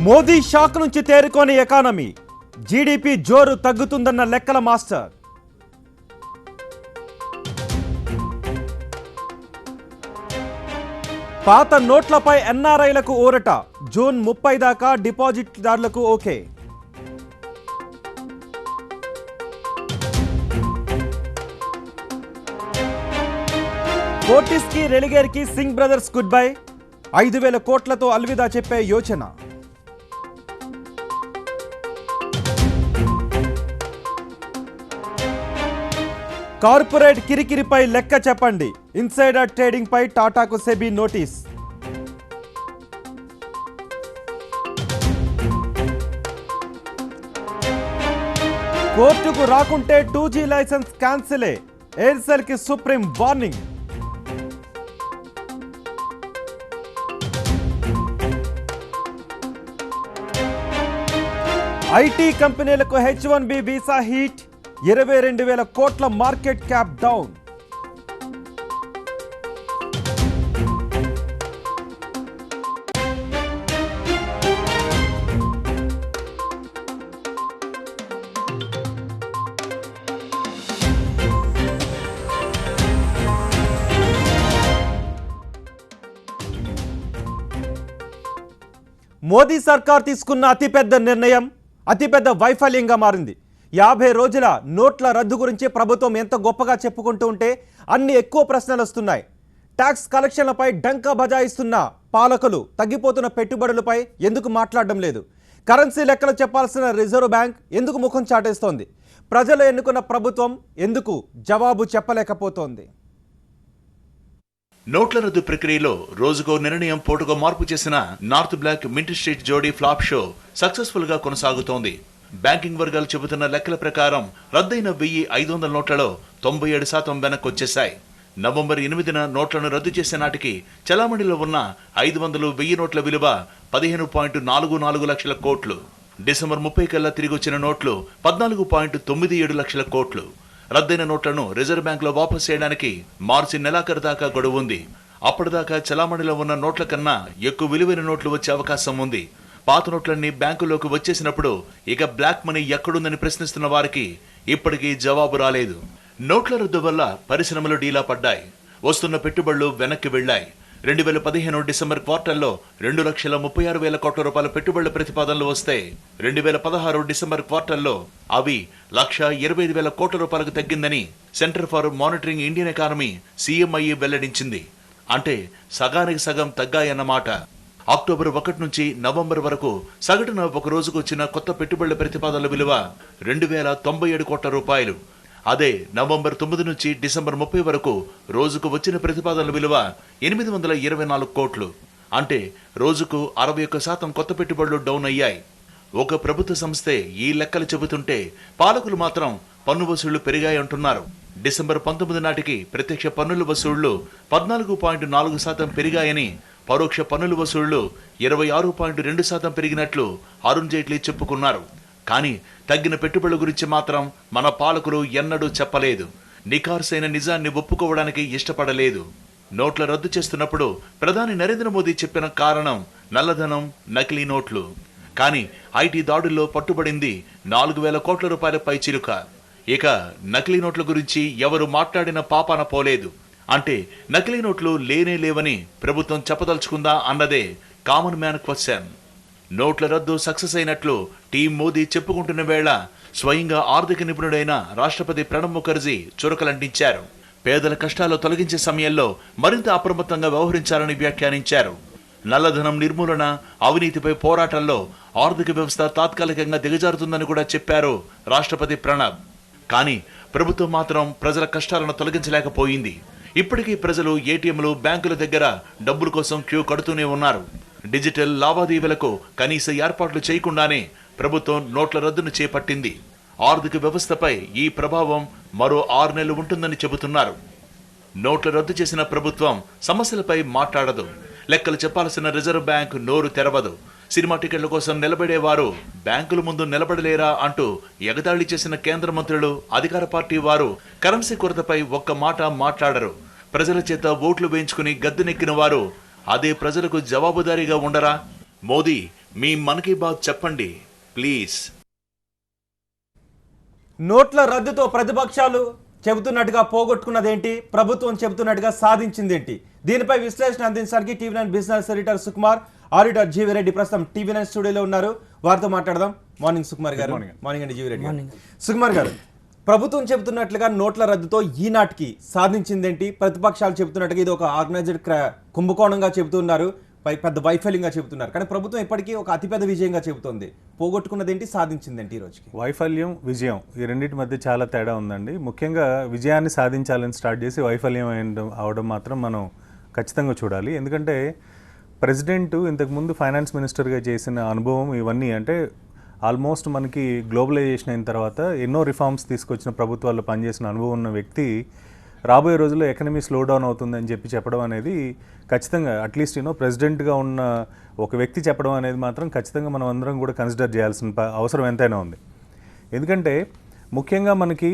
Modi shock నుంచి తేరుకోని economy, GDP జోరు తగ్గుతుందన్న లెక్కల మాస్టర్. పాత నోట్లపై ఎన్ఆర్ఐలకు ఊరట, జూన్ 30 దాకా డిపాజిట్దారులకు ఓకే. ఫోర్టిస్కి రెలిగేర్కి సింగ్ బ్రదర్స్ గుడ్ బై, 5,000 కోట్లతో అల్విదా చెప్పే యోచన. కార్పొరేట్ కిరికిరిపై లెక్క చెప్పండి, ఇన్సైడర్ ట్రేడింగ్ పై టాటాకు సెబీ నోటీస్. కోర్టుకు రాకుంటే 2G లైసెన్స్ క్యాన్సిలే, ఎయిర్సెల్ కి సుప్రీం వార్నింగ్. ఐటీ కంపెనీలకు H1B వీసా హీట్, 22,000 కోట్ల మార్కెట్ క్యాప్ డౌన్. మోదీ సర్కార్ తీసుకున్న అతిపెద్ద నిర్ణయం అతిపెద్ద వైఫల్యంగా మారింది. 50 రోజుల నోట్ల రద్దు గురించి ప్రభుత్వం ఎంత గొప్పగా చెప్పుకుంటూ ఉంటే అన్ని ఎక్కువ ప్రశ్నలు వస్తున్నాయి. ట్యాక్స్ కలెక్షన్లపై డంకా బజాయిస్తున్న పాలకులు తగ్గిపోతున్న పెట్టుబడులపై ఎందుకు మాట్లాడడం లేదు? కరెన్సీ లెక్కలు చెప్పాల్సిన రిజర్వ్ బ్యాంక్ ఎందుకు ముఖం చాటేస్తోంది? ప్రజలు ఎన్నుకున్న ప్రభుత్వం ఎందుకు జవాబు చెప్పలేకపోతోంది? నోట్ల రద్దు ప్రక్రియలో రోజుకో నిర్ణయం పోటుగా మార్పు చేసిన నార్త్ బ్లాక్ మింట్ స్ట్రీట్ జోడీ ఫ్లాప్ షో సక్సెస్ఫుల్ గా కొనసాగుతోంది. బ్యాంకింగ్ వర్గాలు చెబుతున్న లెక్కల ప్రకారం రద్దయిన 1,500 నోట్లలో 97% వెనక్కొచ్చేశాయి. నవంబర్ 8న నోట్లను రద్దు చేసే నాటికి చలామణిలో ఉన్న 500, 1000 నోట్ల విలువ 15.44 లక్షల కోట్లు. డిసెంబర్ 30 కల్లా తిరిగొచ్చిన నోట్లు 14.97 లక్షల కోట్లు. రద్దయిన నోట్లను రిజర్వ్ బ్యాంక్ లో వాపసు చేయడానికి మార్చి నెలాఖరు దాకా గడువు ఉంది. అప్పటిదాకా చలామణిలో ఉన్న నోట్ల కన్నా ఎక్కువ విలువైన నోట్లు వచ్చే అవకాశం ఉంది. పాత నోట్లన్నీ బ్యాంకులోకి వచ్చేసినప్పుడు ఇక బ్లాక్ మనీ ఎక్కడుందని ప్రశ్నిస్తున్న వారికి ఇప్పటికీ జవాబు రాలేదు. నోట్ల రద్దు వల్ల పరిశ్రమలు డీలా పడ్డాయి, వస్తున్న పెట్టుబడులు వెనక్కి వెళ్లాయి. 2015 డిసెంబర్ క్వార్టర్లో 2,36,000 కోట్ల రూపాయల పెట్టుబడుల ప్రతిపాదనలు వస్తే 2016 డిసెంబర్ క్వార్టర్లో అవి 1,25,000 కోట్ల రూపాయలకు తగ్గిందని centre for monitoring Indian economy CMIE వెల్లడించింది. అంటే సగానికి సగం తగ్గాయన్నమాట. అక్టోబర్ 1 నుంచి నవంబర్ వరకు సగటున ఒక రోజుకు వచ్చిన కొత్త పెట్టుబడుల ప్రతిపాదనల విలువ 2,097 కోట్ల రూపాయలు. అదే నవంబర్ 9 నుంచి డిసెంబర్ 30 వరకు రోజుకు వచ్చిన ప్రతిపాదనల విలువ 824 కోట్లు. అంటే రోజుకు 61% కొత్త పెట్టుబడులు డౌన్ అయ్యాయి. ఒక ప్రభుత్వ సంస్థే ఈ లెక్కలు చెబుతుంటే పాలకులు మాత్రం పన్ను వసూళ్లు పెరిగాయంటున్నారు. డిసెంబర్ 19 నాటికి ప్రత్యక్ష పన్నుల వసూళ్లు 14.4% పెరిగాయని, పరోక్ష పన్నుల వసూళ్లు 26.2% పెరిగినట్లు అరుణ్ జైట్లీ చెప్పుకున్నారు. కానీ తగ్గిన పెట్టుబడుల గురించి మాత్రం మన పాలకులు ఎన్నడూ చెప్పలేదు. నిఖార్సైన నిజాన్ని ఒప్పుకోవడానికి ఇష్టపడలేదు. నోట్ల రద్దు చేస్తున్నప్పుడు ప్రధాని నరేంద్ర మోదీ చెప్పిన కారణం నల్లధనం, నకిలీ నోట్లు. కానీ ఐటీ దాడుల్లో పట్టుబడింది 4,000 కోట్ల రూపాయల పైచిలుక. ఇక నకిలీ నోట్ల గురించి ఎవరు మాట్లాడిన పాపాన పోలేదు. అంటే నకిలీ నోట్లు లేనే లేవని ప్రభుత్వం చెప్పదలుచుకుందా అన్నదే కామన్ మ్యాన్ క్వశ్చన్. నోట్ల రద్దు సక్సెస్ అయినట్లు టీం మోదీ చెప్పుకుంటున్న వేళ స్వయంగా ఆర్థిక నిపుణుడైన రాష్ట్రపతి ప్రణబ్ ముఖర్జీ చురకలంటించారు. పేదల కష్టాలు తొలగించే సమయంలో మరింత అప్రమత్తంగా వ్యవహరించాలని వ్యాఖ్యానించారు. నల్లధనం నిర్మూలన, అవినీతిపై పోరాటంలో ఆర్థిక వ్యవస్థ తాత్కాలికంగా దిగజారుతుందని కూడా చెప్పారు రాష్ట్రపతి ప్రణబ్. కానీ ప్రభుత్వం మాత్రం ప్రజల కష్టాలను తొలగించలేకపోయింది. ఇప్పటికీ ప్రజలు ఏటీఎంలు, బ్యాంకుల దగ్గర డబ్బుల కోసం క్యూ కడుతూనే ఉన్నారు. డిజిటల్ లావాదేవీలకు కనీస ఏర్పాట్లు చేయకుండానే ప్రభుత్వం నోట్ల రద్దును చేపట్టింది. ఆర్థిక వ్యవస్థపై ఈ ప్రభావం మరో 6 నెలలు ఉంటుందని చెబుతున్నారు. నోట్ల రద్దు చేసిన ప్రభుత్వం సమస్యలపై మాట్లాడదు. లెక్కలు చెప్పాల్సిన రిజర్వ్ బ్యాంక్ నోరు తెరవదు. సినిమా టికెట్ల కోసం నిలబడేవారు బ్యాంకుల ముందు నిలబడలేరా అంటూ ఎగతాళి చేసిన కేంద్ర మంత్రులు, అధికార పార్టీ వారు కరెన్సీ కొరతపై ఒక్క మాట మాట్లాడరు. ప్రజల చేత ఓట్లు వేయించుకుని గద్దెనెక్కిన వారు అదే ప్రజలకు జవాబుదారీగా ఉండరా? మోదీ మీ మన్ కీ బాత్ చెప్పండి ప్లీజ్. నోట్ల రద్దుతో ప్రతిపక్షాలు చెబుతున్నట్టుగా పోగొట్టుకున్నదేంటి, ప్రభుత్వం చెబుతున్నట్టుగా సాధించిందేంటి? దీనిపై విశ్లేషణ అందించడానికి TV9 business editor Sukumar, auditor జీవి రెడ్డి ప్రస్తుతం టీవీ9 స్టూడియోలో ఉన్నారు. వారితో మాట్లాడదాం. మార్నింగ్ సుకుమార్ గారు. మార్నింగ్ అండి జీవి రెడ్డి. సుకుమార్ గారు, ప్రభుత్వం చెబుతున్నట్లుగా నోట్ల రద్దుతో ఈనాటికి సాధించిందేంటి? ప్రతిపక్షాలు చెబుతున్నట్టుగా ఇది ఒక ఆర్గనైజ్డ్ కుంభకోణంగా చెబుతున్నారు, పెద్ద వైఫల్యంగా చెబుతున్నారు. కానీ ప్రభుత్వం ఇప్పటికీ ఒక అతిపెద్ద విజయంగా చెబుతోంది. పోగొట్టుకున్నదేంటి, సాధించిందేంటి ఈ రోజుకి? వైఫల్యం, విజయం ఈ రెండింటి మధ్య చాలా తేడా ఉందండి. ముఖ్యంగా విజయాన్ని సాధించాలని స్టార్ట్ చేసి వైఫల్యం అవడం మాత్రం మనం ఖచ్చితంగా చూడాలి. ఎందుకంటే ప్రెసిడెంట్ ఇంతకుముందు ఫైనాన్స్ మినిస్టర్గా చేసిన అనుభవం ఇవన్నీ, అంటే ఆల్మోస్ట్ మనకి గ్లోబలైజేషన్ అయిన తర్వాత ఎన్నో రిఫార్మ్స్ తీసుకొచ్చిన ప్రభుత్వాల్లో పనిచేసిన అనుభవం ఉన్న వ్యక్తి రాబోయే రోజుల్లో ఎకనమీ స్లో డౌన్ అవుతుందని చెప్పడం అనేది ఖచ్చితంగా అట్లీస్ట్ ప్రెసిడెంట్గా ఉన్న ఒక వ్యక్తి చెప్పడం అనేది మాత్రం ఖచ్చితంగా మనం అందరం కూడా కన్సిడర్ చేయాల్సిన అవసరం ఎంతైనా ఉంది. ఎందుకంటే ముఖ్యంగా మనకి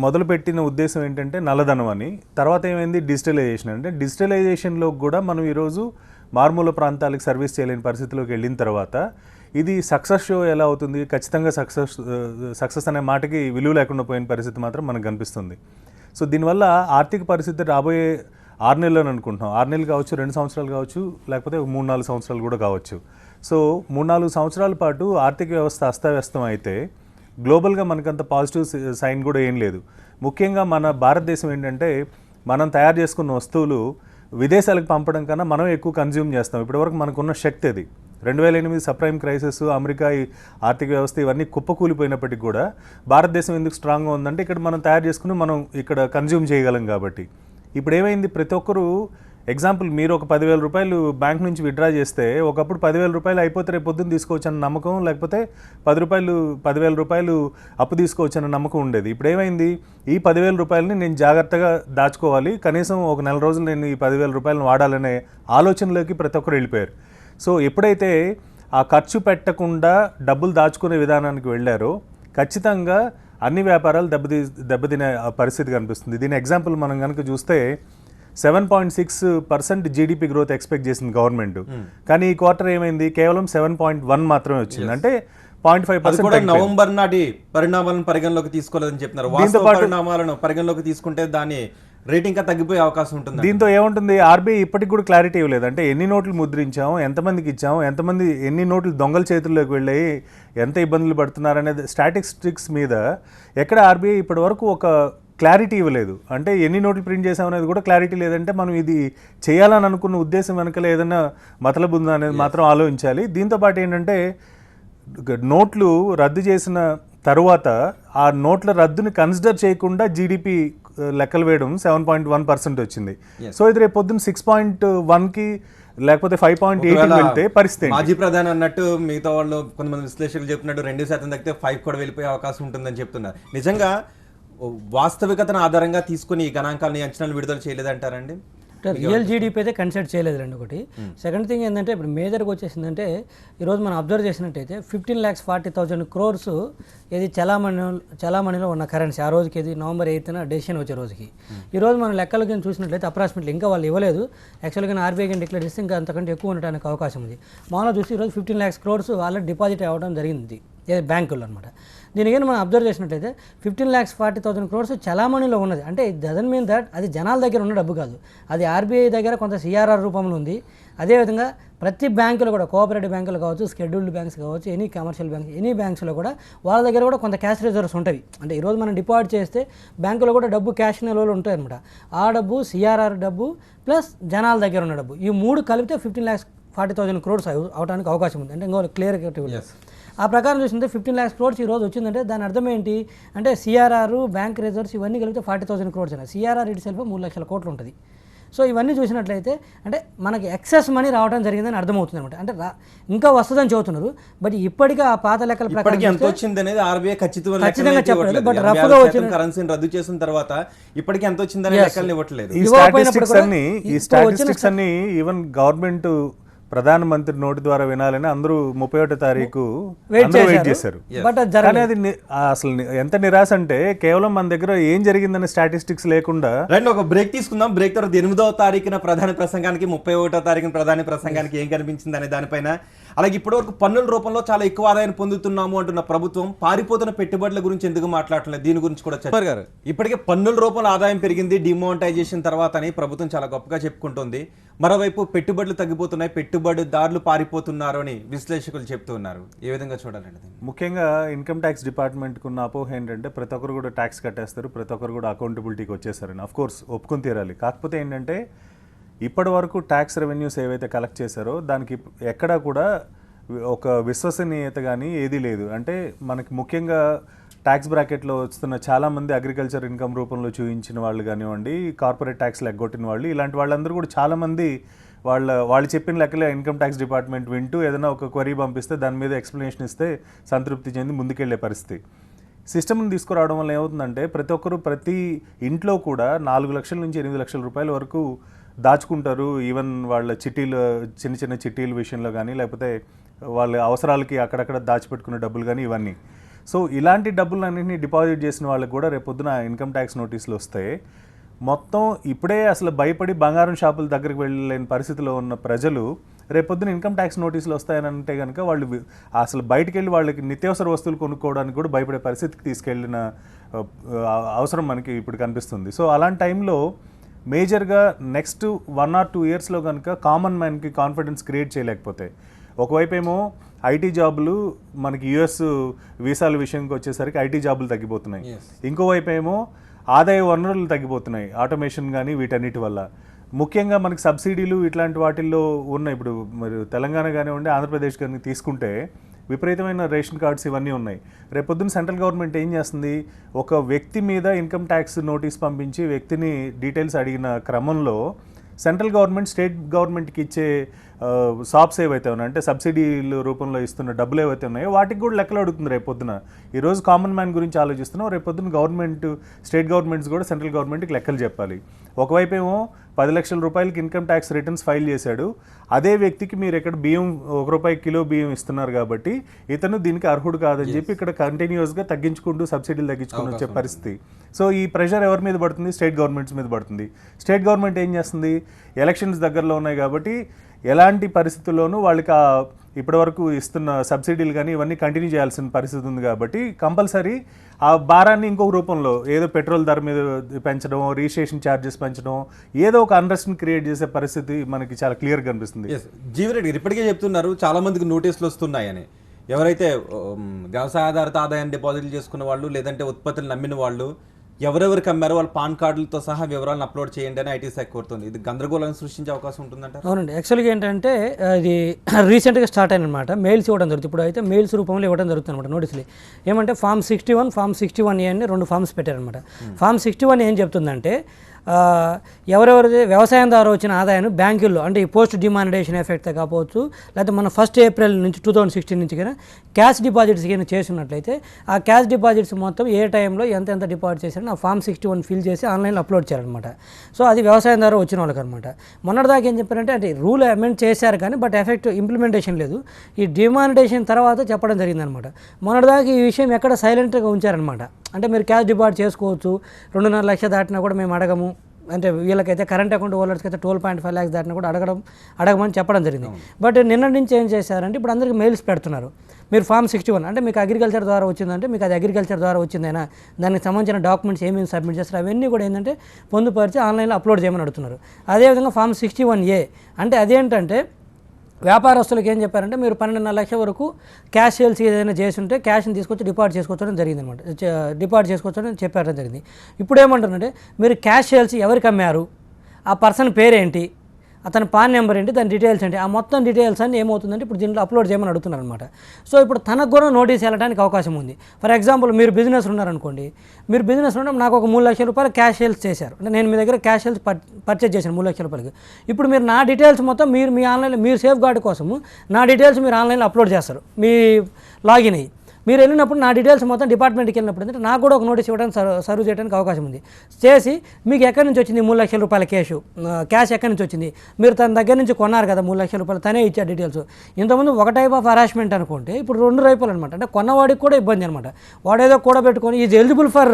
మొదలుపెట్టిన ఉద్దేశం ఏంటంటే నల్లధనం అని, తర్వాత ఏమైంది డిజిటలైజేషన్. అంటే డిజిటలైజేషన్లో కూడా మనం ఈరోజు మారుమూల ప్రాంతాలకు సర్వీస్ చేయలేని పరిస్థితిలోకి వెళ్ళిన తర్వాత ఇది సక్సెస్ షో ఎలా అవుతుంది? ఖచ్చితంగా సక్సెస్ అనే మాటకి విలువ లేకుండా పోయిన పరిస్థితి మాత్రం మనకు కనిపిస్తుంది. సో దీనివల్ల ఆర్థిక పరిస్థితి రాబోయే 6 నెలలు అనుకుంటున్నాం. 6 నెలలు కావచ్చు, 2 సంవత్సరాలు కావచ్చు, లేకపోతే 3-4 సంవత్సరాలు కూడా కావచ్చు. సో 3-4 సంవత్సరాల పాటు ఆర్థిక వ్యవస్థ అస్తవ్యస్తం అయితే గ్లోబల్గా మనకంత పాజిటివ్ సైన్ కూడా ఏం లేదు. ముఖ్యంగా మన భారతదేశం ఏంటంటే మనం తయారు చేసుకున్న వస్తువులు విదేశాలకు పంపడం కన్నా మనం ఎక్కువ కన్జ్యూమ్ చేస్తాం. ఇప్పటివరకు మనకున్న శక్తి అది. 2008 సబ్ప్రైమ్ క్రైసిస్, అమెరికా ఆర్థిక వ్యవస్థ ఇవన్నీ కుప్పకూలిపోయినప్పటికీ కూడా భారతదేశం ఎందుకు స్ట్రాంగ్గా ఉందంటే ఇక్కడ మనం తయారు చేసుకుని మనం ఇక్కడ కన్జ్యూమ్ చేయగలం కాబట్టి. ఇప్పుడు ఏమైంది, ప్రతి ఒక్కరూ ఎగ్జాంపుల్ మీరు ఒక 10,000 రూపాయలు బ్యాంక్ నుంచి విత్డ్రా చేస్తే ఒకప్పుడు 10,000 రూపాయలు అయిపోతే రేపు పొద్దున్న తీసుకోవచ్చు అన్న నమ్మకం, లేకపోతే 10,000 రూపాయలు అప్పు తీసుకోవచ్చు అన్న నమ్మకం ఉండేది. ఇప్పుడు ఏమైంది, ఈ 10,000 రూపాయలని నేను జాగ్రత్తగా దాచుకోవాలి, కనీసం ఒక నెల రోజులు నేను ఈ 10,000 రూపాయలను వాడాలనే ఆలోచనలోకి ప్రతి ఒక్కరు వెళ్ళిపోయారు. సో ఎప్పుడైతే ఆ ఖర్చు పెట్టకుండా డబ్బులు దాచుకునే విధానానికి వెళ్ళారో ఖచ్చితంగా అన్ని వ్యాపారాలు దెబ్బతినే పరిస్థితి కనిపిస్తుంది. దీని ఎగ్జాంపుల్ మనం కనుక చూస్తే 7.6% జీడిపి గ్రోత్ ఎక్స్పెక్ట్ చేసింది గవర్నమెంట్, కానీ ఈ క్వార్టర్ ఏమైంది, కేవలం 7.1 మాత్రమే వచ్చింది. అంటే 0.5% నవంబర్ నాటి పరిణామాలను పరిగణలోకి తీసుకోలేదని చెప్తున్నారు. వాస్తవ పరిణామాలను పరిగణలోకి తీసుకుంటే దాని రేట్ ఇంకా తగ్గిపోయే అవకాశం ఉంటుంది. దీంతో ఏముంటుంది, ఆర్బీఐ ఇప్పటికి కూడా క్లారిటీ ఇవ్వలేదు. అంటే ఎన్ని నోట్లు ముద్రించాము, ఎంతమందికి ఇచ్చాము, ఎంతమంది ఎన్ని నోట్లు దొంగల చేతుల్లోకి వెళ్ళాయి, ఎంత ఇబ్బందులు పడుతున్నారు అనేది స్టాటిస్టిక్స్ మీద ఎక్కడ ఆర్బీఐ ఇప్పటి వరకు ఒక క్లారిటీ ఇవ్వలేదు. అంటే ఎన్ని నోట్లు ప్రింట్ చేసామనేది కూడా క్లారిటీ లేదంటే మనం ఇది చేయాలని అనుకున్న ఉద్దేశం వెనకాల ఏదైనా మతలబు ఉందా అనేది మాత్రం ఆలోచించాలి. దీంతోపాటు ఏంటంటే నోట్లు రద్దు చేసిన తర్వాత ఆ నోట్ల రద్దుని కన్సిడర్ చేయకుండా జీడిపి లెక్కలు వేయడం 7.1% వచ్చింది. సో ఇది రేపు పొద్దున్న 6.1కి లేకపోతే 5.8 వెళ్తే పరిస్థితి. మాజీ ప్రధాని అన్నట్టు మిగతా వాళ్ళు కొంతమంది విశ్లేషకులు చెప్పినట్టు 2% తగ్గితే 5 కూడా వెళ్ళిపోయే అవకాశం ఉంటుందని చెప్తున్నారు. నిజంగా వాస్తవికతను ఆధారంగా తీసుకుని ఈ గణాంకాలని అంచనాలు విడుదల చేయలేదంటారండి? రియల్ జీడిపి అయితే కన్సిడర్ చేయలేదండి ఒకటి. సెకండ్ థింగ్ ఏంటంటే ఇప్పుడు మేజర్గా వచ్చేసిందంటే ఈరోజు మనం అబ్జర్వ్ చేసినట్టయితే 15,40,000 crores ఇది చలామణిలో ఉన్న కరెన్సీ ఆ రోజుకి, ఇది November 8th డెసిషన్ వచ్చే రోజుకి. ఈరోజు మనం లెక్కలు కింద చూసినట్లయితే అప్రాక్సిమేట్లీ ఇంకా వాళ్ళు ఇవ్వలేదు, యాక్చువల్గా ఆర్బీఐ కింద డిక్లేర్ చేస్తే ఇంకా అంతకంటే ఎక్కువ ఉండడానికి అవకాశం ఉంది. మామూలుగా చూసి ఈరోజు 15 lakhs crores ఆల్రెడీ డిపాజిట్ అవ్వడం జరిగింది బ్యాంకుల్లో అనమాట. దీనికి మనం అబ్జర్వ్ చేసినట్టయితే 15,40,000 crores చలామణిలో ఉన్నది. అంటే ఇట్ డజంట్ మీన్ దట్ అది జనాల దగ్గర ఉన్న డబ్బు కాదు, అది ఆర్బీఐ దగ్గర కొంత సిఆర్ఆర్ రూపంలో ఉంది. అదేవిధంగా ప్రతి బ్యాంకులో కూడా, కోఆపరేటివ్ బ్యాంకులు కావచ్చు, షెడ్యూల్డ్ బ్యాంక్స్ కావచ్చు, ఎనీ కమర్షియల్ బ్యాంక్స్, ఎనీ బ్యాంక్స్లో కూడా వాళ్ళ దగ్గర కూడా కొంత క్యాష్ రిజర్వ్స్ ఉంటాయి. అంటే ఈరోజు మనం డిపాజిట్ చేస్తే బ్యాంకులో కూడా డబ్బు క్యాష్ నిల్వలు ఉంటాయి అనమాట. ఆ డబ్బు, సిఆర్ఆర్ డబ్బు ప్లస్ జనాల దగ్గర ఉన్న డబ్బు, ఈ మూడు కలిపితే 15,40,000 crores అవడానికి అవకాశం ఉంది. అంటే ఇంకో క్లియర్ ఆ ప్రకారం చూసింటే 15 lakhs crores ఈ రోజు వచ్చిందంటే దాని అర్థం ఏంటి అంటే సిఆర్ఆర్, బ్యాంక్ రిజర్వ్స్ ఇవన్నీ కలిపితే 40,000 crores అయినా. సిఆర్ఆర్ ఇట్ సెల్ఫ్ 3 లక్షల కోట్లు ఉంటుంది. సో ఇవన్నీ చూసినట్లయితే అంటే మనకి ఎక్సెస్ మనీ రావడం జరిగిందని అర్థమవుతుంది అనమాట. అంటే ఇంకా వస్తుందని చెబుతున్నారు, బట్ ఇప్పటికీ ఆ పాత లెక్కల ప్రకారం ఎంత వచ్చింది అనేది ఆర్బీఐ ఖచ్చితంగా చెప్పలేదు. బట్ రఫ్గా వచ్చిన కరెన్సీని రద్దు చేసిన తర్వాత ఇప్పటికీ ఎంత వచ్చిందని లెక్కలు ఇవ్వట్లేదు. ఈ స్టాటిస్టిక్స్ అన్ని ఈవెన్ గవర్నమెంట్ ప్రధానమంత్రి నోటి ద్వారా వినాలని అందరూ 31వ తారీఖు వెయిట్ చేశారు. బట్ అది కానీ అది అసలు ఎంత నిరాశ అంటే కేవలం మన దగ్గర ఏం జరిగిందనే స్టాటిస్టిక్స్ లేకుండా. రండి ఒక బ్రేక్ తీసుకుందాం. బ్రేక్ తర్వాత 8వ తారీఖున ప్రధాని ప్రసంగానికి 31వ తారీఖున ప్రధాని ప్రసంగానికి ఏం కనిపించింది అనే దానిపైన, అలాగే ఇప్పటివరకు పన్నుల రూపంలో చాలా ఎక్కువ ఆదాయాన్ని పొందుతున్నాము అంటున్న ప్రభుత్వం పారిపోతున్న పెట్టుబడుల గురించి ఎందుకు మాట్లాడలేదు, దీని గురించి కూడా చెప్పారు గారు. ఇప్పటికే పన్నుల రూపంలో ఆదాయం పెరిగింది డిమానిటైజేషన్ తర్వాత అని ప్రభుత్వం చాలా గొప్పగా చెప్పుకుంటుంది. మరోవైపు పెట్టుబడులు తగ్గిపోతున్నాయి, పెట్టుబడిదారులు పారిపోతున్నారు అని విశ్లేషకులు చెప్తూ ఉన్నారు. ఏ విధంగా చూడాలండి? ముఖ్యంగా ఇన్కమ్ ట్యాక్స్ డిపార్ట్మెంట్కి ఉన్న అపోహ ఏంటంటే ప్రతి ఒక్కరు కూడా ట్యాక్స్ కట్టేస్తారు, ప్రతి ఒక్కరు కూడా అకౌంటబిలిటీకి వచ్చేస్తారని. ఆఫ్ కోర్స్ ఒప్పుకొని తీరాలి. కాకపోతే ఏంటంటే ఇప్పటి వరకు ట్యాక్స్ రెవెన్యూస్ ఏవైతే కలెక్ట్ చేశారో దానికి ఎక్కడా కూడా ఒక విశ్వసనీయత కానీ ఏదీ లేదు. అంటే మనకి ముఖ్యంగా ట్యాక్స్ బ్రాకెట్లో వస్తున్న చాలామంది అగ్రికల్చర్ ఇన్కమ్ రూపంలో చూపించిన వాళ్ళు కానివ్వండి, కార్పొరేట్ ట్యాక్స్లు ఎగ్గొట్టిన వాళ్ళు, ఇలాంటి వాళ్ళందరూ కూడా చాలామంది వాళ్ళు చెప్పిన లెక్కలే ఇన్కమ్ ట్యాక్స్ డిపార్ట్మెంట్ వింటూ ఏదైనా ఒక క్వరీ పంపిస్తే దాని మీద ఎక్స్ప్లెనేషన్ ఇస్తే సంతృప్తి చెంది ముందుకెళ్లే పరిస్థితి. సిస్టమ్ని తీసుకురావడం వల్ల ఏమవుతుందంటే ప్రతి ఒక్కరు ప్రతి ఇంట్లో కూడా 4 లక్షల నుంచి 8 లక్షల రూపాయల వరకు దాచుకుంటారు. ఈవెన్ వాళ్ళ చిట్టీలు, చిన్న చిన్న చిట్టీల విషయంలో కానీ, లేకపోతే వాళ్ళ అవసరాలకి అక్కడక్కడ దాచిపెట్టుకునే డబ్బులు కానీ ఇవన్నీ. సో ఇలాంటి డబ్బులన్నింటినీ డిపాజిట్ చేసిన వాళ్ళకి కూడా రేపొద్దున ఇన్కమ్ ట్యాక్స్ నోటీసులు వస్తాయి. మొత్తం ఇప్పుడే అసలు భయపడి బంగారం షాపుల దగ్గరికి వెళ్ళలేని పరిస్థితిలో ఉన్న ప్రజలు రేపొద్దున ఇన్కమ్ ట్యాక్స్ నోటీసులు వస్తాయని అంటే కనుక వాళ్ళు అసలు బయటికి వెళ్ళి వాళ్ళకి నిత్యావసర వస్తువులు కొనుక్కోవడానికి కూడా భయపడే పరిస్థితికి తీసుకెళ్ళిన అవసరం మనకి ఇప్పుడు కనిపిస్తుంది. సో అలాంటి టైంలో మేజర్గా నెక్స్ట్ 1 or 2 ఇయర్స్లో కనుక కామన్ మ్యాన్కి కాన్ఫిడెన్స్ క్రియేట్ చేయలేకపోతే, ఒకవైపు ఏమో ఐటీ జాబులు మనకి యుఎస్ వీసాల విషయంకి వచ్చేసరికి ఐటీ జాబులు తగ్గిపోతున్నాయి, ఇంకోవైపు ఏమో ఆదాయ వనరులు తగ్గిపోతున్నాయి ఆటోమేషన్ కానీ వీటన్నిటి వల్ల. ముఖ్యంగా మనకి సబ్సిడీలు ఇట్లాంటి వాటిల్లో ఉన్న ఇప్పుడు మరి తెలంగాణ కానివ్వండి, ఆంధ్రప్రదేశ్ కానీ తీసుకుంటే విపరీతమైన రేషన్ కార్డ్స్ ఇవన్నీ ఉన్నాయి. రేపొద్దున సెంట్రల్ గవర్నమెంట్ ఏం చేస్తుంది, ఒక వ్యక్తి మీద ఇన్కమ్ ట్యాక్స్ నోటీస్ పంపించి వ్యక్తిని డీటెయిల్స్ అడిగిన క్రమంలో సెంట్రల్ గవర్నమెంట్ స్టేట్ గవర్నమెంట్కి ఇచ్చే షాప్స్ ఏవైతే ఉన్నాయో, అంటే సబ్సిడీల రూపంలో ఇస్తున్న డబ్బులు ఏవైతే ఉన్నాయో వాటికి కూడా లెక్కలు అడుగుతుంది రేపొద్దున. ఈరోజు కామన్ మ్యాన్ గురించి ఆలోచిస్తున్నాం, రేపొద్దున గవర్నమెంట్ స్టేట్ గవర్నమెంట్స్ కూడా సెంట్రల్ గవర్నమెంట్కి లెక్కలు చెప్పాలి. ఒకవైపు ఏమో 10 లక్షల రూపాయలకి ఇన్కమ్ ట్యాక్స్ రిటర్న్స్ ఫైల్ చేశాడు, అదే వ్యక్తికి మీరు ఇక్కడ బియ్యం ₹1 కిలో బియ్యం ఇస్తున్నారు కాబట్టి ఇతను దీనికి అర్హుడు కాదని చెప్పి ఇక్కడ కంటిన్యూస్గా తగ్గించుకుంటూ సబ్సిడీలు తగ్గించుకుంటూ వచ్చే పరిస్థితి. సో ఈ ప్రెషర్ ఎవరి మీద పడుతుంది? స్టేట్ గవర్నమెంట్స్ మీద పడుతుంది. స్టేట్ గవర్నమెంట్ ఏం చేస్తుంది, ఎలక్షన్స్ దగ్గరలో ఉన్నాయి కాబట్టి ఎలాంటి పరిస్థితుల్లోనూ వాళ్ళకి ఇప్పటివరకు ఇస్తున్న సబ్సిడీలు కానీ ఇవన్నీ కంటిన్యూ చేయాల్సిన పరిస్థితి ఉంది కాబట్టి కంపల్సరీ ఆ భారాన్ని ఇంకొక రూపంలో ఏదో పెట్రోల్ ధర మీద పెంచడం, రిజిస్ట్రేషన్ ఛార్జెస్ పెంచడం, ఏదో ఒక అన్రెస్ట్ని క్రియేట్ చేసే పరిస్థితి మనకి చాలా క్లియర్గా కనిపిస్తుంది. జీవిరెడ్డి గారు ఇప్పటికే చెప్తున్నారు చాలా మందికి నోటీసులు వస్తున్నాయని. ఎవరైతే వ్యవసాయ ఆధారిత ఆదాయాన్ని డిపాజిట్లు చేసుకున్న వాళ్ళు, లేదంటే ఉత్పత్తులు నమ్మిన వాళ్ళు, ఎవరెవరికి అమ్మారో వాళ్ళ పాన్ కార్డులతో సహా వివరాలను అప్లోడ్ చేయండి అని ఐటీ శాఖ కోరుతుంది. ఇది గందరగోళాన్ని సృష్టించే అవకాశం ఉంటుందంట. అవునండి, యాక్చువల్గా ఏంటంటే ఇది రీసెంట్గా స్టార్ట్ అయినమాట. మెయిల్స్ ఇవ్వడం జరుగుతుంది. ఇప్పుడు అయితే మెయిల్స్ రూపంలో ఇవ్వడం జరుగుతుంది అనమాట నోటీసులు. ఏమంటే ఫామ్ 61, ఫామ్ 61A అని 2 ఫామ్స్ పెట్టారనమాట. ఫామ్ 61 ఏం చెప్తుందంటే ఎవరెవరైతే వ్యవసాయం ద్వారా వచ్చిన ఆదాయాన్ని బ్యాంకుల్లో, అంటే ఈ పోస్ట్ డిమానిటేషన్ ఎఫెక్ట్ కావచ్చు, లేకపోతే మన 1 ఏప్రిల్ నుంచి 2016 నుంచి కన్నా క్యాష్ డిపాజిట్స్ కన్నా చేసినట్లయితే ఆ క్యాష్ డిపాజిట్స్ మొత్తం ఏ టైంలో ఎంత డిపాజిట్ చేశారని ఆ ఫామ్ 61 ఫిల్ చేసి ఆన్లైన్లో అప్లోడ్ చేయాలన్నమాట. సో అది వ్యవసాయం ద్వారా వచ్చిన వాళ్ళకి అనమాట. మొన్నటిదాకా ఏం చెప్పారంటే అంటే రూల్ అమెండ్ చేశారు కానీ బట్ ఎఫెక్ట్ ఇంప్లిమెంటేషన్ లేదు. ఈ డిమానిటేషన్ తర్వాత చెప్పడం జరిగిందనమాట. మొన్నటిదాకా ఈ విషయం ఎక్కడ సైలెంట్గా ఉంచారనమాట. అంటే మీరు క్యాష్ డిపాజిట్ చేసుకోవచ్చు, 2.5 లక్షలు దాటినా కూడా మేము అడగము, అంటే వీళ్ళకైతే కరెంట్ అకౌంట్ హోల్డర్స్కి అయితే 12.5 lakhs దాటినా కూడా అడగమని చెప్పడం జరిగింది. బట్ నిన్న నుంచి ఏం చేశారంటే ఇప్పుడు అందరికీ మెయిల్స్ పెడుతున్నారు. మీరు ఫామ్ 61 అంటే మీకు అగ్రికల్చర్ ద్వారా వచ్చిందంటే మీకు అది అగ్రికల్చర్ ద్వారా వచ్చిందైనా దానికి సంబంధించిన డాక్యుమెంట్స్ ఏమేమి సబ్మిట్ చేస్తారు అవన్నీ కూడా ఏంటంటే పొందుపరిచి ఆన్లైన్లో అప్లోడ్ చేయమని అడుగుతున్నారు. అదేవిధంగా ఫామ్ 61A అంటే అదేంటంటే వ్యాపారస్తులకు ఏం చెప్పారంటే మీరు 12.5 లక్షల వరకు క్యాష్ సేల్స్ ఏదైనా చేసి ఉంటే క్యాష్ని తీసుకొచ్చి డిపాజిట్ చేసుకోవచ్చని జరిగింది అనమాట. డిపాజిట్ చేసుకోవచ్చని చెప్పడం జరిగింది. ఇప్పుడు ఏమంటారంటే మీరు క్యాష్ సేల్స్ ఎవరికి అమ్మారు, ఆ పర్సన్ పేరేంటి, అతని పాన్ నెంబర్ ఏంటి, దాని డీటెయిల్స్ ఏంటి, ఆ మొత్తం డీటెయిల్స్ అన్ని ఏమవుతుందంటే ఇప్పుడు దీంట్లో అప్లోడ్ చేయమని అడుగుతున్నారు అనమాట. సో ఇప్పుడు తనకు కూడా నోటీస్ వెళ్ళడానికి అవకాశం ఉంది. ఫర్ ఎగ్జాంపుల్ మీరు బిజినెస్ ఉన్నారనుకోండి, మీరు బిజినెస్ ఉండడం నాకు ఒక 3 లక్షల రూపాయలు క్యాష్ సేల్స్ చేశారు, అంటే నేను మీ దగ్గర క్యాష్ సేల్స్ పర్చేజ్ చేశాను 3 లక్షల రూపాయలకి. ఇప్పుడు మీరు నా డీటెయిల్స్ మొత్తం మీరు మీ ఆన్లైన్లో మీరు సేఫ్ గార్డ్ కోసము నా డీటెయిల్స్ మీరు ఆన్లైన్లో అప్లోడ్ చేస్తారు మీ లాగిన్ అయ్యి. మీరు వెళ్ళినప్పుడు నా డీటెయిల్స్ మొత్తం డిపార్ట్మెంట్కి వెళ్ళినప్పుడు ఏంటంటే నాకు కూడా ఒక నోటీస్ ఇవ్వడానికి సర్వ్ చేయడానికి అవకాశం ఉంది. చేసి మీకు ఎక్కడి నుంచి వచ్చింది 3 లక్షల రూపాయల క్యాష్ ఎక్కడి నుంచి వచ్చింది, మీరు తన దగ్గర నుంచి కొన్నారు కదా 3 లక్షల రూపాయలు, తనే ఇచ్చే డీటెయిల్స్. ఇంతకుముందు ఒక టైప్ ఆఫ్ హరాస్మెంట్ అనుకుంటే ఇప్పుడు 2 టైపులు అనమాట. అంటే కొన్నవాడికి కూడా ఇబ్బంది అనమాట, వాడేదో కూడా పెట్టుకొని is eligible for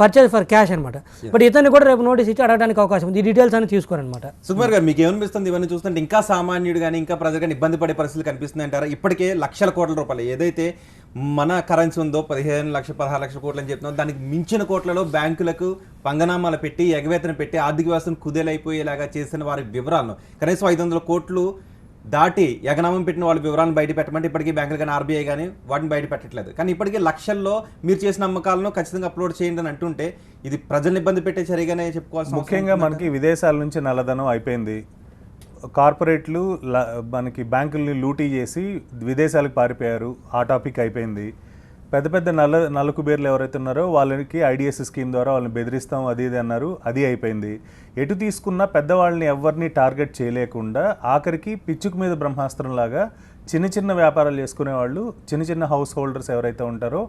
purchase for cash అనమాట. బట్ ఇతన్ని కూడా రేపు నోటీస్ ఇచ్చి అడగడానికి అవకాశం ఉంది. ఈ డీటెయిల్స్ అని తీసుకోరనమాట. సుకుమార్ గారు, మీకు ఏమనిపిస్తుంది ఇవన్నీ చూస్తుంటే? ఇంకా సామాన్యుడు కానీ ఇంకా ప్రజలు కానీ ఇబ్బంది పడే పరిస్థితులు కనిపిస్తుంది అంటారా? ఇప్పటికే లక్షల కోట్ల రూపాయలు ఏదైతే మన కరెన్సీ ఉందో 15 లక్షలు 16 లక్షల కోట్లు అని చెప్తున్నాం, దానికి మించిన కోట్లలో బ్యాంకులకు పంగనామాలు పెట్టి ఎగవేతన పెట్టి ఆర్థిక వ్యవస్థను కుదేలైపోయేలాగా చేసిన వారి వివరాలను కనీసం 500 కోట్లు దాటి ఎగనామం పెట్టిన వాళ్ళ వివరాలను బయట పెట్టమంటే ఇప్పటికీ బ్యాంకులు కానీ ఆర్బీఐ కానీ వాటిని బయట పెట్టట్లేదు. కానీ ఇప్పటికీ లక్షల్లో మీరు చేసిన అమ్మకాలను ఖచ్చితంగా అప్లోడ్ చేయండి అని అంటుంటే ఇది ప్రజలను ఇబ్బంది పెట్టే చర్యగానే చెప్పుకోవాల్సి. ముఖ్యంగా మనకి విదేశాల నుంచి నల్లధనం అయిపోయింది. కార్పొరేట్లు మనకి బ్యాంకుల్ని లూటీ చేసి విదేశాలకు పారిపోయారు, ఆ టాపిక్ అయిపోయింది. పెద్ద పెద్ద నల్ల కుబేర్లు ఎవరైతే ఉన్నారో వాళ్ళకి ఐడిఎస్ స్కీమ్ ద్వారా వాళ్ళని బెదిరిస్తాం అది ఇది అన్నారు, అది అయిపోయింది. ఎటు తీసుకున్నా పెద్దవాళ్ళని ఎవరిని టార్గెట్ చేయలేకుండా ఆఖరికి పిచ్చుకు మీద బ్రహ్మాస్త్రంలాగా చిన్న చిన్న వ్యాపారాలు చేసుకునే వాళ్ళు, చిన్న చిన్న హౌస్ హోల్డర్స్ ఎవరైతే ఉంటారో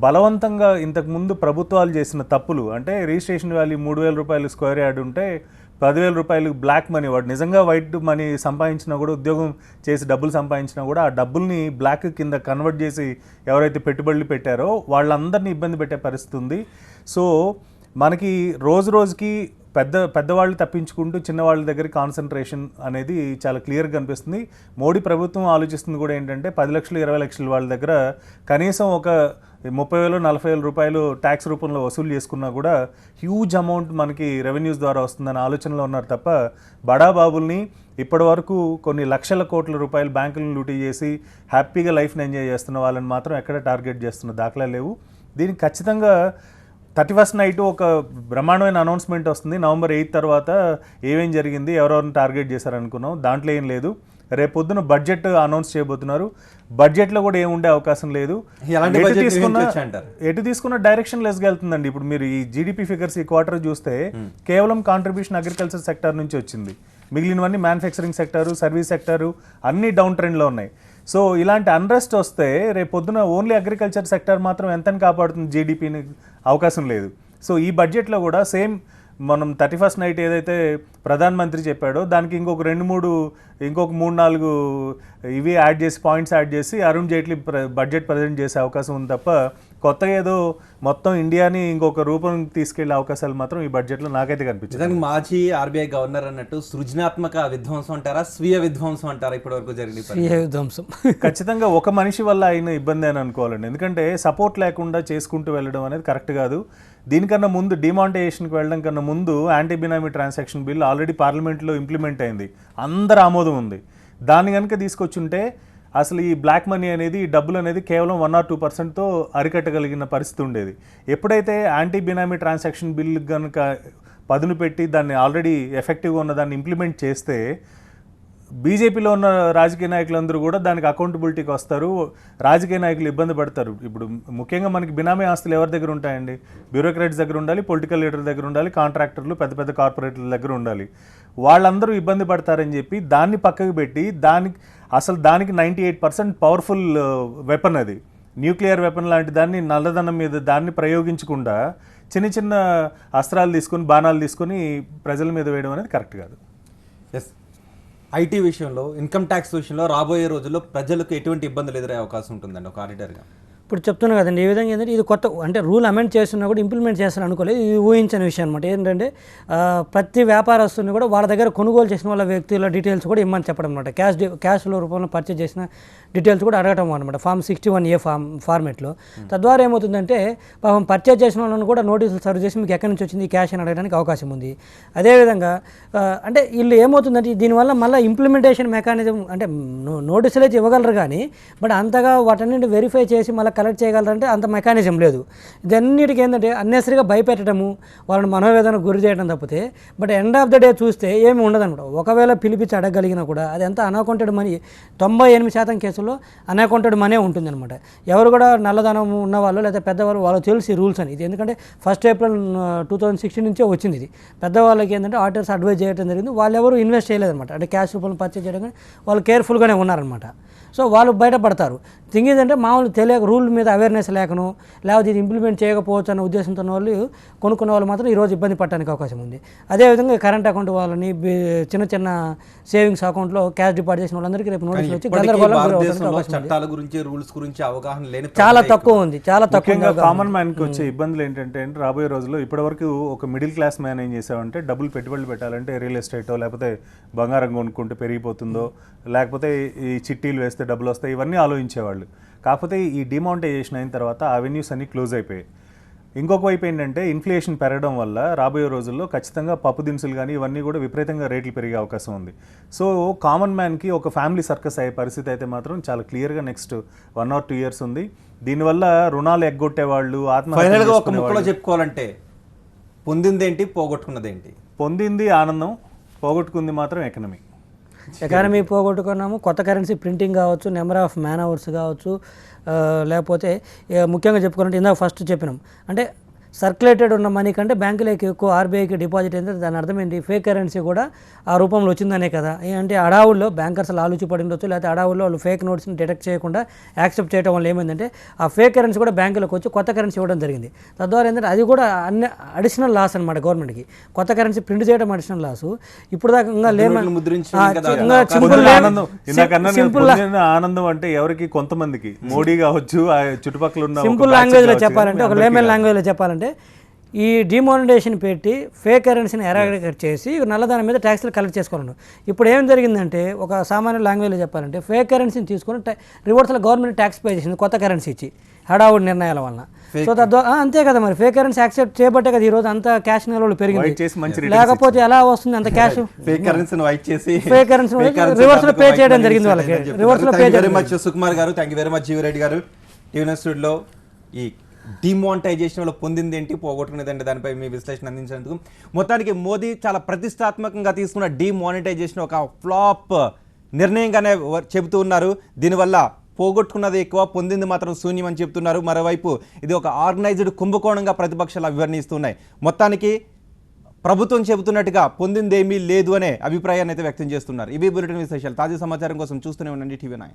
బలవంతంగా ఇంతకుముందు ప్రభుత్వాలు చేసిన తప్పులు, అంటే రిజిస్ట్రేషన్ వాల్యూ 3,000 రూపాయలు స్క్వేర్ యార్డ్ ఉంటే 10,000 రూపాయలు బ్లాక్ మనీ, వాడు నిజంగా వైట్ మనీ సంపాదించినా కూడా, ఉద్యోగం చేసి డబ్బులు సంపాదించినా కూడా ఆ డబ్బుల్ని బ్లాక్ కింద కన్వర్ట్ చేసి ఎవరైతే పెట్టుబడులు పెట్టారో వాళ్ళందరినీ ఇబ్బంది పెట్టే పరిస్థితి ఉంది. సో మనకి రోజు రోజుకి పెద్దవాళ్ళు తప్పించుకుంటూ చిన్నవాళ్ళ దగ్గర కాన్సన్ట్రేషన్ అనేది చాలా క్లియర్గా కనిపిస్తుంది. మోడీ ప్రభుత్వం ఆలోచిస్తుంది కూడా ఏంటంటే 10 లక్షలు 20 లక్షల వాళ్ళ దగ్గర కనీసం ఒక 30,000 40,000 రూపాయలు ట్యాక్స్ రూపంలో వసూలు చేసుకున్నా కూడా హ్యూజ్ అమౌంట్ మనకి రెవెన్యూస్ ద్వారా వస్తుందన్న ఆలోచనలో ఉన్నారు తప్ప బడాబాబుల్ని ఇప్పటి వరకు కొన్ని లక్షల కోట్ల రూపాయలు బ్యాంకులను లూటీ చేసి హ్యాపీగా లైఫ్ని ఎంజాయ్ చేస్తున్న వాళ్ళని మాత్రం ఎక్కడ టార్గెట్ చేస్తున్న దాఖలా లేవు. దీనికి ఖచ్చితంగా 31st నైట్ ఒక బ్రహ్మాండమైన అనౌన్స్మెంట్ వస్తుంది. November 8 తర్వాత ఏమేం జరిగింది, ఎవరెవరిని టార్గెట్ చేశారనుకున్నాం, దాంట్లో ఏం లేదు. రేపొద్దున బడ్జెట్ అనౌన్స్ చేయబోతున్నారు. బడ్జెట్లో కూడా ఏముండే అవకాశం లేదు. ఎటు తీసుకున్న డైరెక్షన్ లెస్గా వెళ్తుందండి. ఇప్పుడు మీరు ఈ జీడిపి ఫిగర్స్ ఈ క్వార్టర్ చూస్తే కేవలం కాంట్రిబ్యూషన్ అగ్రికల్చర్ సెక్టర్ నుంచి వచ్చింది, మిగిలినవన్నీ మ్యానుఫ్యాక్చరింగ్ సెక్టారు, సర్వీస్ సెక్టారు అన్నీ డౌన్ ట్రెండ్లో ఉన్నాయి. సో ఇలాంటి అన్రెస్ట్ వస్తే రేపొద్దున ఓన్లీ అగ్రికల్చర్ సెక్టర్ మాత్రం ఎంతని కాపాడుతుంది జీడిపిని, అవకాశం లేదు. సో ఈ బడ్జెట్లో కూడా సేమ్ మనం 31st నైట్ ఏదైతే ప్రధానమంత్రి చెప్పాడో దానికి ఇంకొక 3-4 ఇవి యాడ్ చేసి పాయింట్స్ యాడ్ చేసి అరుణ్ జైట్లీ బడ్జెట్ ప్రజెంట్ చేసే అవకాశం ఉంది తప్ప కొత్తగా ఏదో మొత్తం ఇండియాని ఇంకొక రూపం తీసుకెళ్లే అవకాశాలు మాత్రం ఈ బడ్జెట్లో నాకైతే కనిపించింది. మాజీ ఆర్బీఐ గవర్నర్ అన్నట్టు సృజనాత్మక విధ్వంసం అంటారా, స్వీయ విధ్వంసం అంటారా ఇప్పటి వరకు జరిగింది? స్వీయ విధ్వంసం ఖచ్చితంగా ఒక మనిషి వల్ల అయిన ఇబ్బంది అని అనుకోవాలండి. ఎందుకంటే సపోర్ట్ లేకుండా చేసుకుంటూ వెళ్ళడం అనేది కరెక్ట్ కాదు. దీనికన్నా ముందు డిమానిటైజేషన్కి వెళ్ళడం కన్నా ముందు యాంటీ బినామీ ట్రాన్సాక్షన్ బిల్ ఆల్రెడీ పార్లమెంట్లో ఇంప్లిమెంట్ అయింది, అందరి ఆమోదం ఉంది. దాన్ని కనుక తీసుకొచ్చుంటే అసలు ఈ బ్లాక్ మనీ అనేది, ఈ డబ్బులు అనేది కేవలం 1 or 2%తో అరికట్టగలిగిన పరిస్థితి ఉండేది. ఎప్పుడైతే యాంటీ బినామీ ట్రాన్సాక్షన్ బిల్ కనుక పదును పెట్టి దాన్ని ఆల్రెడీ ఎఫెక్టివ్గా ఉన్న దాన్ని ఇంప్లిమెంట్ చేస్తే బీజేపీలో ఉన్న రాజకీయ నాయకులందరూ కూడా దానికి అకౌంటబిలిటీకి వస్తారు, రాజకీయ నాయకులు ఇబ్బంది పడతారు. ఇప్పుడు ముఖ్యంగా మనకి బినామీ ఆస్తులు ఎవరి దగ్గర ఉంటాయండి? బ్యూరోక్రాట్స్ దగ్గర ఉండాలి, పొలిటికల్ లీడర్ దగ్గర ఉండాలి, కాంట్రాక్టర్లు పెద్ద పెద్ద కార్పొరేట్ల దగ్గర ఉండాలి. వాళ్ళందరూ ఇబ్బంది పడతారని చెప్పి దాన్ని పక్కకు పెట్టి దానికి 98% పవర్ఫుల్ వెపన్, అది న్యూక్లియర్ వెపన్ లాంటి దాన్ని నల్లధనం మీద దాన్ని ప్రయోగించకుండా చిన్న చిన్న అస్త్రాలు తీసుకొని బాణాలు తీసుకొని ప్రజల మీద వేయడం అనేది కరెక్ట్ కాదు. ఎస్, ఐటీ విషయంలో, ఇన్కమ్ ట్యాక్స్ విషయంలో రాబోయే రోజుల్లో ప్రజలకు ఎటువంటి ఇబ్బందులు ఎదురయ్యే అవకాశం ఉంటుందండి ఒక ఆడిటర్గా? ఇప్పుడు చెప్తున్నా కదండి, ఈ విధంగా ఏంటంటే ఇది కొత్త, అంటే రూల్ అమెండ్ చేస్తున్నా కూడా ఇంప్లిమెంట్ చేస్తాను అనుకోలేదు. ఇది ఊహించని విషయం అనమాట. ఏంటంటే ప్రతి వ్యాపారస్తుని కూడా వాళ్ళ దగ్గర కొనుగోలు చేసిన వాళ్ళ వ్యక్తుల డీటెయిల్స్ కూడా ఇమ్మని చెప్పడం అనమాట. క్యాష్లో రూపంలో పర్చేజ్ చేసిన డీటెయిల్స్ కూడా అడగటం అనమాట, Form 61A ఫార్మేట్లో. తద్వారా ఏమవుతుందంటే పాపం పర్చేజ్ చేసిన వాళ్ళని కూడా నోటీసులు సర్వ్ చేసి మీకు ఎక్కడి నుంచి వచ్చింది ఈ క్యాష్ అని అడగడానికి అవకాశం ఉంది. అదేవిధంగా అంటే వీళ్ళు ఏమవుతుందంటే దీనివల్ల మళ్ళీ ఇంప్లిమెంటేషన్ మెకానిజం, అంటే నోటీసులు అయితే ఇవ్వగలరు కానీ బట్ అంతగా వాటన్నింటి వెరిఫై చేసి మళ్ళీ కలెక్ట్ చేయగలరంటే అంత మెకానిజం లేదు. ఇదన్నిటికీ ఏంటంటే అన్నెసరిగా భయపెట్టడము, వాళ్ళని మనోవేదనకు గురి చేయడం తప్పితే but end of the day చూస్తే ఏమి ఉండదన్నమాట. ఒకవేళ పిలిపించి అడగలిగినా కూడా అది ఎంత అన్అకౌంటెడ్ మనీ, 98% కేసుల్లో అన్అకౌంటెడ్ మనీ ఉంటుందన్నమాట. ఎవరు కూడా నల్లధనం ఉన్నవాళ్ళు లేదా పెద్దవాళ్ళు వాళ్ళు తెలిసి రూల్స్ అని. ఇది ఎందుకంటే 1 April 2016 నుంచే వచ్చింది. ఇది పెద్దవాళ్ళకి ఏంటంటే ఆడిటర్స్ అడ్వైజ్ చేయడం జరిగింది. వాళ్ళు ఎవరు ఇన్వెస్ట్ చేయలేదన్నమాట. అంటే క్యాష్ రూపంలో పర్చేజ్ చేయడం కానీ వాళ్ళు కేర్ఫుల్గానే ఉన్నారనమాట. సో వాళ్ళు బయటపడతారు. థింగ్ ఏంటంటే మామూలు తెలియక రూల్ మీద అవేర్నెస్ లేకను లేకపోతే ఇది ఇంప్లిమెంట్ చేయకపోవచ్చు అన్న ఉద్దేశంతో వాళ్ళు కొనుక్కున్న వాళ్ళు మాత్రం ఈరోజు ఇబ్బంది పడడానికి అవకాశం ఉంది. అదేవిధంగా కరెంట్ అకౌంట్ వాళ్ళని చిన్న చిన్న సేవింగ్స్ అకౌంట్లో క్యాష్ డిపాజిట్ చేసిన వాళ్ళందరికీ రేపు నోటీసులు వచ్చి గందరగోళం గురవడానికి అవకాశం ఉంది. చట్టాల గురించి రూల్స్ గురించి అవగాహన లేని చాలా తక్కువ ఉంది, చాలా ముఖ్యంగా తక్కువ. కామన్ మ్యాన్కి వచ్చే ఇబ్బందులు ఏంటంటే రాబోయే రోజుల్లో ఇప్పటివరకు ఒక మిడిల్ క్లాస్ మ్యాన్ ఏం చేసామంటే డబ్బులు పెట్టుబడులు పెట్టాలంటే రియల్ ఎస్టేటో లేకపోతే బంగారం కొనుక్కుంటే పెరిగిపోతుందో లేకపోతే ఈ చిట్టీలు వేస్తే డబ్బులు వస్తాయి ఇవన్నీ ఆలోచించేవాళ్ళు. కాకపోతే ఈ డిమానిటైజేషన్ అయిన తర్వాత అవెన్యూస్ అన్నీ క్లోజ్ అయిపోయాయి. ఇంకొక వైపు ఏంటంటే ఇన్ఫ్లేషన్ పెరగడం వల్ల రాబోయే రోజుల్లో ఖచ్చితంగా పప్పు దినుసులు కానీ ఇవన్నీ కూడా విపరీతంగా రేట్లు పెరిగే అవకాశం ఉంది. సో కామన్ మ్యాన్కి ఒక ఫ్యామిలీ సర్కస్ అయ్యే పరిస్థితి అయితే మాత్రం చాలా క్లియర్గా నెక్స్ట్ 1 or 2 years ఉంది. దీనివల్ల రుణాలు ఎగ్గొట్టేవాళ్ళు ఫైనల్గా ఒక ముక్కలో చెప్పుకోవాలంటే పొందిందేంటి పోగొట్టుకున్నదేంటి? పొందింది ఆనందం, పోగొట్టుకుంది మాత్రం ఎకనమీ. ఎకానమీ పోగొట్టుకున్నాము. కొత్త కరెన్సీ ప్రింటింగ్ కావచ్చు, నెంబర్ ఆఫ్ మ్యాన్ అవర్స్ కావచ్చు, లేకపోతే ముఖ్యంగా చెప్పుకోవాలంటే ఇందాక ఫస్ట్ చెప్పినాం అంటే సర్క్యులేటెడ్ ఉన్న మనీ కంటే బ్యాంకులోకి ఎక్కువ ఆర్బీఐకి డిపాజిట్ అయితే దాని అర్థం ఏంటి? ఫేక్ కరెన్సీ కూడా ఆ రూపంలో వచ్చిందనే కదా. అంటే అడావుల్లో బ్యాంకర్స్ ఆలోచి పడి ఉండొచ్చు, లేకపోతే అడావుల్లో వాళ్ళు ఫేక్ నోట్స్ని డిటెక్ట్ చేయకుండా యాక్సెప్ట్ చేయడం వల్ల ఏమైందంటే ఆ ఫేక్ కరెన్సీ కూడా బ్యాంకులోకి వచ్చి కొత్త కరెన్సీ ఇవ్వడం జరిగింది. తద్వారా ఏంటంటే అది కూడా అన్ని అడిషనల్ లాస్ అనమాట గవర్నమెంట్కి. కొత్త కరెన్సీ ప్రింట్ చేయడం అడిషనల్ లాస్. ఇప్పుడు దాకా ఇంకా సింపుల్ ఆనందం అంటే ఎవరికి కొంతమందికి మోడీ కావచ్చు చుట్టుపక్కల ఉన్న సింపుల్ లాంగ్వేజ్లో చెప్పాలంటే ఒక లేమన్ లాంగ్వేజ్లో చెప్పాలంటే ఈ డిమానిటైజేషన్ పెట్టి ఫేక్ కరెన్సీని ఎరాడికేట్ చేసి నల్లధనం మీద ట్యాక్స్లు కలెక్ట్ చేసుకోవాలను. ఇప్పుడు ఏం జరిగిందంటే ఒక సామాన్య లాంగ్వేజ్లో చెప్పాలంటే ఫేక్ కరెన్సీని తీసుకొని రివర్స్లో గవర్నమెంట్ ట్యాక్స్ పే చేసింది కొత్త కరెన్సీ ఇచ్చి హడావుడి నిర్ణయాల వల్ల. సో తద్వారా అంతే కదా మరి ఫేక్ కరెన్సీ యాక్సెప్ట్ చేయబట్టే కదా ఈరోజు అంత క్యాష్ నిల్వలు పెరిగింది. లేకపోతే ఎలా వస్తుంది అంత క్యాష్? ఫేక్ కరెన్సీని వైట్ చేసి ఫేక్ కరెన్సీ రివర్స్ లో పే చేయడం జరిగింది వాళ్ళకి. రివర్స్ లో పే వెరీ మచ్ సుకుమార్ గారు, thank you very much GV Reddy గారు. టీవీ స్టూడియోలో ఈ డిమానిటైజేషన్ వల్ల పొందింది ఏంటి పోగొట్టుకునేది అంటే దానిపై మీ విశ్లేషణ అందించినందుకు. మొత్తానికి మోదీ చాలా ప్రతిష్టాత్మకంగా తీసుకున్న డిమానిటైజేషన్ ఒక ఫ్లాప్ నిర్ణయంగానే చెబుతూ ఉన్నారు. దీనివల్ల పోగొట్టుకున్నది ఎక్కువ, పొందింది మాత్రం శూన్యం అని చెప్తున్నారు. మరోవైపు ఇది ఒక ఆర్గనైజ్డ్ కుంభకోణంగా ప్రతిపక్షాలు అభివర్ణిస్తున్నాయి. మొత్తానికి ప్రభుత్వం చెబుతున్నట్టుగా పొందిందేమీ లేదు అనే అభిప్రాయాన్ని అయితే వ్యక్తం చేస్తున్నారు. ఇవి బులెటిన్ విశేషాలు. తాజా సమాచారం కోసం చూస్తూనే ఉండండి TV9.